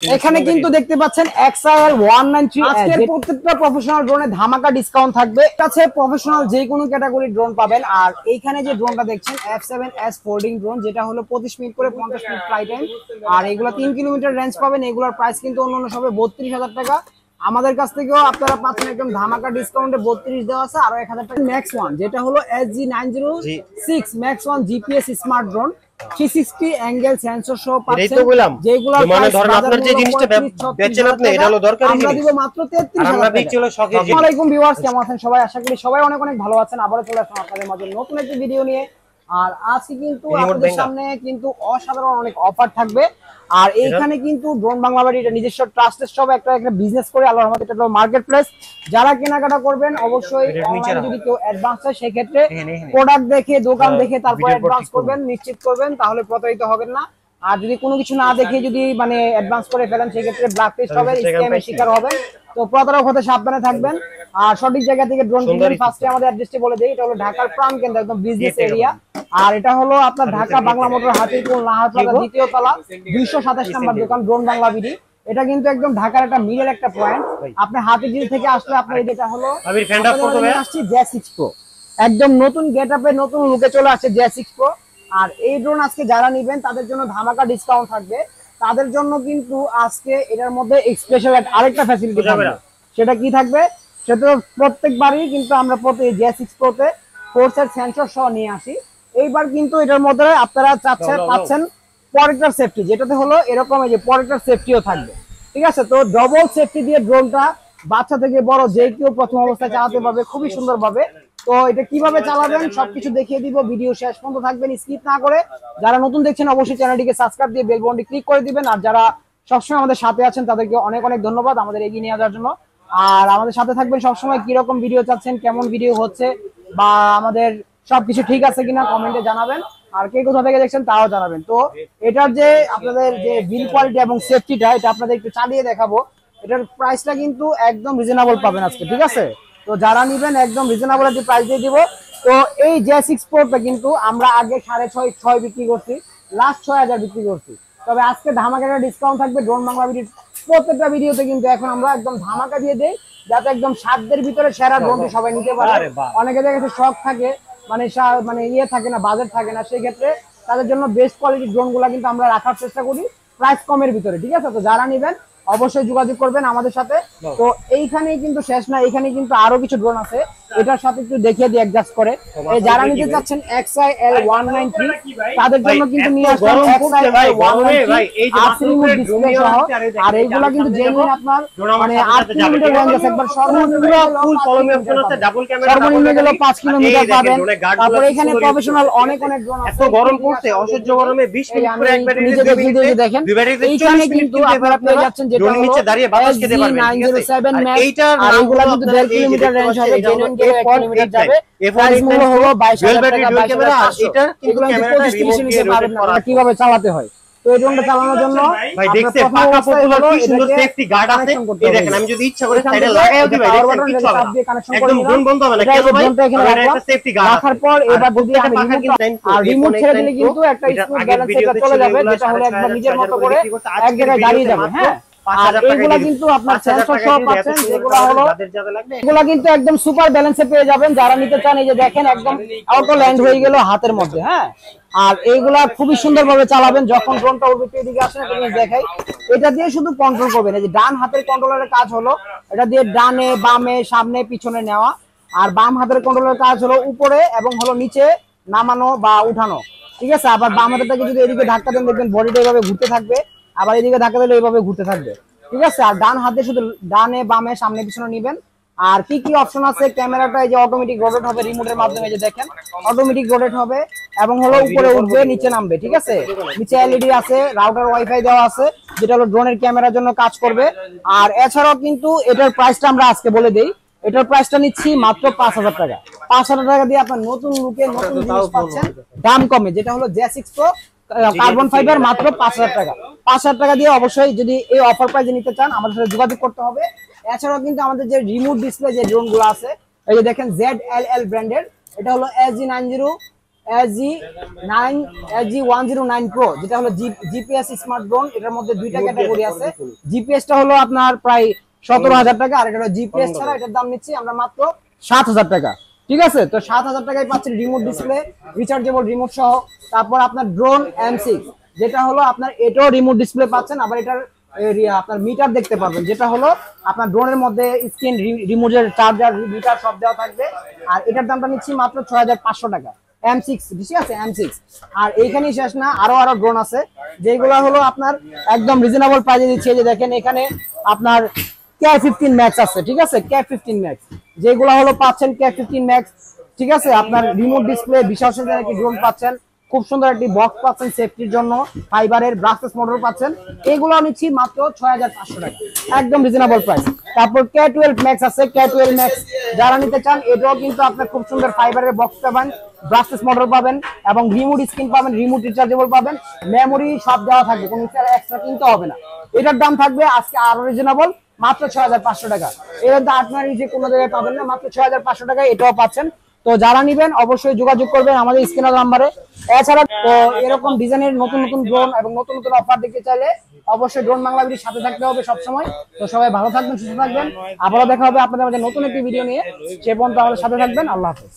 এখানে কিন্তু দেখতে পাচ্ছেন XIL 193 আজকের প্রত্যেকটা প্রফেশনাল ড্রোনে ধামাকা ডিসকাউন্ট থাকবে। কাছে প্রফেশনাল যে কোনো ক্যাটাগরির ড্রোন পাবেন। আর এইখানে যে ড্রোনটা দেখছেন F7S ফোল্ডিং ড্রোন, যেটা হলো 25 মিনিট করে 50 মিনিট ফ্লাই টাইম, আর এগুলো 3 কিলোমিটার রেঞ্জ পাবেন। এগুলোর প্রাইস কিন্তু অন্য সবে 32,000 টাকা। আমাদের কাছ থেকেও আপনারা পাচ্ছেন একদম ধামাকা ডিসকাউন্টে 32 দেওয়া আছে, আরো 1000 টাকা। ম্যাক্স 1 যেটা হলো SG906 max 1 GPS smart drone, 360 angle sensor সহ পাচ্ছেন। যেগুলো মানে ধরেন আপনার যে জিনিসটা বেচেন আপনি, এটা হলো দরকারি জিনিস, আমরা দিব মাত্র 33,000 আমরা বিক্রি হলো শখের। আসসালামু আলাইকুম ভিউয়ার্স, কেমন আছেন সবাই? আশা করি সবাই অনেক অনেক ভালো আছেন। আবারো চলে আসলাম আপনাদের মাঝে নতুন একটি ভিডিও নিয়ে। আর আজকে কিন্তু আপনাদের সামনে কিন্তু অসাধারণ অনেক অফার থাকবে। আর এইখানে কিন্তু ড্রোন বাংলা বাড়ি এটা নিজস্ব ট্রাস্টেড সব একটা বিজনেস করে আল্লাহর রহমতে এটা হলো মার্কেট প্লেস। যারা কেনাকাটা করবেন অবশ্যই অনলাইনে যদি কেউ অ্যাডভান্স হয় সেই ক্ষেত্রে প্রোডাক্ট দেখে দোকান দেখে তারপর অ্যাডভান্স করবেন, নিশ্চিত করবেন, তাহলে প্রতারিত হবেন না। আর যদি কোনো কিছু না দেখে যদি মানে অ্যাডভান্স করে ফেলেন সেই ক্ষেত্রে ব্ল্যাক লিস্ট হবে, স্ক্যামের শিকার হবেন। তো প্রতারক হতে সাবধানে থাকবেন। আর সঠিক জায়গা থেকে ড্রোন কিনবেন। ফার্স্টে আমাদের অ্যাড্রেসটি বলে দেই, এটা হলো ঢাকার প্রাণকেন্দ্র একদম বিজনেস এরিয়া। আর এটা হলো আপনার ঢাকা বাংলা মোটর হাতিরপুল নাহার প্লাজা দ্বিতীয় তলা 227 নম্বর দোকান ড্রোন বাংলা বিডি। এটা কিন্তু একদম ঢাকার একটা মিডল একটা পয়েন্ট। আপনি হাতিঝিল থেকে আসলে আপনার এটা হলো আসছে J6 Pro, একদম নতুন গেটআপে নতুন লুকে চলে আসছে J6 Pro। আর এই ড্রোন আজকে যারা নেবেন তাদের জন্য ধামাকা ডিসকাউন্ট থাকবে। তাদের জন্য কিন্তু আজকে এটার মধ্যে স্পেশাল আরেকটা ফ্যাসিলিটি থাকবে। সেটা কি থাকবে? সেটা প্রত্যেকবারই কিন্তু আমরা প্রতি J6 Pro তে ফোর্সের সেন্সর সহ নিয়ে আসি। এইবার কিন্তু এটার মধ্যে আপনারা পাচ্ছেন পরেটার সেফটি, যেটাতে হলো এরকম এই যে পরেটার সেফটিও থাকবে। ঠিক আছে, তো ডবল সেফটি দিয়ে ড্রোনটা বাচ্চা থেকে বড় যে কেউ প্রথম অবস্থায় চালাতে পারবে খুবই সুন্দরভাবে। তো এটা কিভাবে চালাবেন সবকিছু দেখিয়ে দিব, ভিডিও শেষ পর্যন্ত থাকবেন স্কিপ না করে। যারা নতুন দেখছেন অবশ্যই চ্যানেলটিকে সাবস্ক্রাইব দিয়ে বেল বাটনটি ক্লিক করে দিবেন। আর যারা সবসময় আমাদের সাথে আছেন তাদেরকে অনেক অনেক ধন্যবাদ আমাদের এগিয়ে নিয়ে যাওয়ার জন্য। আর আমাদের সাথে থাকবেন সবসময়, কিরকম ভিডিও চাচ্ছেন, কেমন ভিডিও হচ্ছে, বা আমাদের সবকিছু ঠিক আছে কিনা কমেন্টে জানাবেন। আর কে কোথা থেকে দেখছেন তাও জানাবেন। তো এটার যে আপনাদের যে বিল কোয়ালিটি এবং সেফটিটা এটা আপনাদের একটু চালিয়ে দেখাবো। এটার প্রাইসটা কিন্তু একদম রিজনেবল পাবেন আজকে, ঠিক আছে? তো যারা নেবেন একদম রিজনেবল একটা প্রাইস দিয়ে দিব। তো এই J6 Pro-টা কিন্তু আমরা আগে 6.5 বিক্রি করছি, লাস্ট 6,000 বিক্রি করছি। তবে আজকে ধামাকা ডিসকাউন্ট থাকবে ড্রোন বাংলা ভিডিওর প্রত্যেকটা ভিডিওতে। কিন্তু এখন আমরা একদম ধামাকা দিয়ে দেই যাতে একদম সাধ্যের ভিতরে সেরা ড্রোনটি সবাই নিতে পারে। অনেকে দেখেছে শখ থাকে, মানে ইয়ে থাকে না, বাজেট থাকে না, সেই ক্ষেত্রে তাদের জন্য বেস্ট কোয়ালিটির ড্রোন গুলা কিন্তু আমরা রাখার চেষ্টা করি প্রাইস কমের ভিতরে, ঠিক আছে? তো যারা নেবেন অবশ্যই যোগাযোগ করবেন আমাদের সাথে। তো এইখানেই কিন্তু শেষ না, এখানে কিন্তু আরো কিছু ড্রোন আছে, এটার সাথে একটু দেখিয়ে দিই অ্যাডজাস্ট করে। এই যারা নিতে চাচ্ছেন XIL 193 তাদের জন্য কিন্তু নিয়ে আসলাম XIL 193 ডিসপ্লে সহ। আর এইগুলা কিন্তু জেনুইন আপনার মানে 8 কিলোমিটার রেঞ্জ আছে, একবার সর্বনিম্ন ফুল কলমে অপশন আছে, ডাবল ক্যামেরা সর্বনিম্ন গেল 5 কিলোমিটার পাবেন। তারপর এখানে প্রফেশনাল অনেক অনেক ড্রোন আছে। এত গরম পড়ছে, অসহ্য গরমে 20 মিনিট করে একবার নিজে দেখেন। এইখানে কিন্তু আপনারা পেয়ে যাচ্ছেন যেটা হলো নিচে দাঁড়িয়ে বাতাস খেতে পারবেন, ঠিক আছে? আর এইটার নামগুলো কিন্তু 1.5 কিলোমিটার রেঞ্জ হবে, জেনুইন গেলে 1 কিলোমিটার যাবে। প্রাইস মূল্য হলো 22,000 টাকা। 22,500 এটা কিন্তু ক্যামেরাটা রিমোট দিয়ে পাবেন না কিভাবে চালাতে হয়। তো এই ড্রোনটা চালানোর জন্য ভাই দেখতে পাকা পপুলার কি সুন্দর সেফটি গার্ড আছে। এই দেখেন আমি যদি ইচ্ছা করে সাইডে লাগাইও দিই ভাই, দেখেন কিছু হবে না, একদম ড্রোন বন্ধ হবে না। কেন ভাই? এটা একটা সেফটি গার্ড রাখার পর এবার যদি আমি আর রিমোট ছেড়ে দিলে কিন্তু একটা স্মুথ ব্যালেন্স এটা চলে যাবে, যেটা হলো একদম নিজের মতো করে এক জায়গায় দাঁড়িয়ে যাবে। হ্যাঁ, আর এগুলা কিন্তু আপনার সেন্সর সহ পাচ্ছেন, যেগুলো হলো এগুলা কিন্তু একদম সুপার ব্যালেন্সে পেয়ে যাবেন যারা নিতে চান। এই যে দেখেন একদম অটো ল্যান্ড হয়ে গেল হাতের মধ্যে। হ্যাঁ, আর এইগুলা খুবই সুন্দরভাবে চালাবেন। যখন ড্রোনটা উড়বে এদিকে আসেন আপনি দেখাই, এটা দিয়ে শুধু কন্ট্রোল করবেন। এই যে ডান হাতের কন্ট্রোলারের কাজ হলো এটা দিয়ে ডানে বামে সামনে পিছনে নেওয়া, আর বাম হাতের কন্ট্রোলারের কাজ হলো উপরে এবং হলো নিচে নামানো বা উঠানো, ঠিক আছে? আবার বাম হাতেরটাকে যদি এদিকে ধাক্কা দেন দেখবেন বডিটা এইভাবে ঘুরতে থাকবে, আবার এদিকে ধাক্কা দিলে এইভাবে ঘুরতে থাকবে, ঠিক আছে? আর ডান হাতে শুধু ডানে বামে সামনে পিছনে নিবেন। আর কি কি অপশন আছে, ক্যামেরাটা এই যে অটোমেটিক রোটেট হবে রিমোটের মাধ্যমে, যে দেখেন অটোমেটিক রোটেট হবে এবং হলো উপরে উঠবে নিচে নামবে, ঠিক আছে? নিচে এলইডি আছে, রাউটার ওয়াইফাই দেওয়া আছে, যেটা হলো ড্রোনের ক্যামেরার জন্য কাজ করবে। আর এছাড়াও কিন্তু এটার প্রাইসটা আমরা আজকে বলে দেই, এটার প্রাইসটা নিচ্ছি মাত্র 5,000 টাকা। 5,000 টাকা দিয়ে আপনার নতুন লুকে নতুন জিনিস পাচ্ছেন দাম কমে, যেটা হলো J6 Pro কার্বন ফাইবার মাত্র 5,000 টাকা। 5,000 টাকা দিয়ে অবশ্যই যদি এই অফার প্রাইসে নিতে চান আমাদের সাথে যোগাযোগ করতে হবে। এছাড়াও কিন্তু আমাদের যে রিমোট ডিসপ্লে যে ড্রোন গুলো আছে, এই যে দেখেন ZLL ব্র্যান্ডের, এটা হলো SG906 SG1009 Pro, যেটা হলো জিপিএস স্মার্ট ড্রোন। এটার মধ্যে দুইটা ক্যাটাগরি আছে। জিপিএসটা হলো আপনার প্রায় 17,000 টাকা, আর এটা হলো জিপিএস ছাড়া, এটার দাম নিচ্ছি আমরা মাত্র 7,000 টাকা। ঠিক আছে, তো 7,000 টাকায় পাচ্ছেন রিমোট ডিসপ্লে, রিচার্জেবল রিমোট সহ। তারপর আপনার ড্রোন M6, যেটা হলো আপনার এটাও রিমোট ডিসপ্লে পাচ্ছেন, আবার এটার আপনার মিটার দেখতে পারবেন, যেটা হলো আপনার ড্রোনের মধ্যে স্ক্রিন, রিমোটের চার্জার, মিটার সব দেওয়া থাকবে। আর এটার দামটা নিচ্ছি মাত্র 6,500 টাকা। M6, ঠিক আছে, M6। আর এইখানেই শেষ না, আরো ড্রোন আছে যেগুলো হলো আপনার একদম রিজনেবল প্রাইসে দিচ্ছে। যে দেখেন এখানে আপনার K15 Max আছে, ঠিক আছে, K15 Max, যেগুলো হলো পাচ্ছেন K15 Max, ঠিক আছে। আপনার রিমোট ডিসপ্লে, বিশাল সাইজের একটি ড্রোন পাচ্ছেন, খুব সুন্দর একটি বক্স পাচ্ছেন সেফটির জন্য, ফাইবারের ব্রাসলেস মোটর পাচ্ছেন। এগুলো নিচ্ছি মাত্র 6,500 টাকা, একদম রিজনেবল প্রাইস। তারপর K12 Max আছে, K12 Max যারা নিতে চান, এটাও কিন্তু আপনার খুব সুন্দর ফাইবারের বক্স পাবেন, ব্রাসলেস মোটর পাবেন, এবং রিমোট স্ক্রিন পাবেন, রিমোট রিচার্জেবল পাবেন, মেমোরি সব দেওয়া থাকবে, কোনো এক্সট্রা কিনতে হবে না। এটার দাম থাকবে আজকে আরো রিজনেবল, মাত্র 6,500 টাকা। এর তো আপনার যে কোনো জায়গায় পাবেন না, মাত্র 6,500 টাকায় এটাও পাচ্ছেন। তো যারা নিবেন অবশ্যই যোগাযোগ করবেন আমাদের স্ক্রিনের নাম্বারে। এছাড়া তো এরকম ডিজাইনের নতুন নতুন ড্রোন এবং নতুন নতুন অফার দেখতে চাইলে অবশ্যই ড্রোন বাংলা ভিডিওর সাথে থাকতে হবে সবসময়। তো সবাই ভালো থাকবেন, সুস্থ থাকবেন, আবারও দেখা হবে আপনাদের মাঝে নতুন একটি ভিডিও নিয়ে। সে পর্যন্ত আমাদের সাথে থাকবেন। আল্লাহ হাফেজ।